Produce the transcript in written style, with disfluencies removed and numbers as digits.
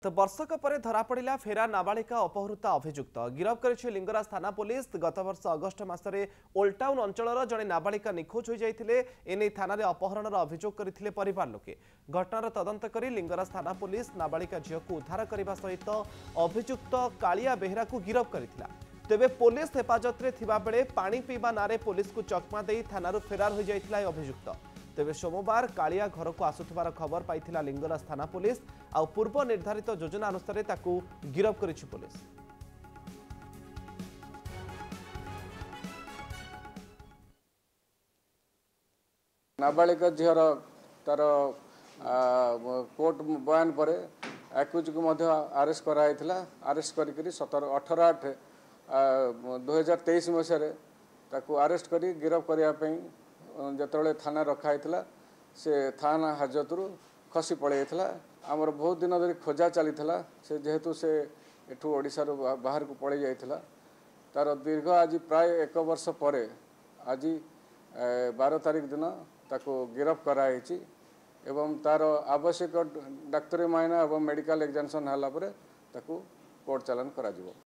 तो वर्षक पर धरा पड़ा फेरा नाबालिका अपहृता अभियुक्त गिरफ कर लिंगराज थाना पुलिस गत वर्ष अगस्ट मासरे ओल्ड टाउन अंचल जड़े नाबालिका निखोज हो जाते एने थाना अपहरण अभियोग करते परिवार लोके घटनार तदंत कर लिंगराज थाना पुलिस नाबालिका झील को उद्धार करने सहित अभियुक्त कालिया बेहरा को गिरफ करथिला। तेबे पुलिस हेफाजत में थिबा बेले पानी पीवा नारे पुलिस को चकमा दे थाना फेरार हो जाइथिला अभियुक्त। तेबे सोमवार कालिया घर को आसुथिबार खबर पाइथिला लिंगराज थाना पुलिस आ पूर्व निर्धारित योजना अनुसार ताकू गिरफ करिछि पुलिस। नाबालिका झीर तार कोर्ट बयान पर एक्यूज को अरेस्ट कराइथिला। अरेस्ट करी 18/8/2023 मसीह अरेस्ट करी गिरफ करने जिते थाना रखाई से थाना हाजत खसी पलैला। आमर बहुत दिन धरी खोजा चली से जेहेतु से एठू ओडिशा बाहर को पलि जाइथिला। तार दीर्घ आज प्राय 1 वर्ष पर आज 12 तारीख दिन ताको गिरफ कराई एवं तार आवश्यक डाक्तरी मायना एवं मेडिकल एग्जामिनेशन होला परे ताको कोर्ट चालान करा जिवो।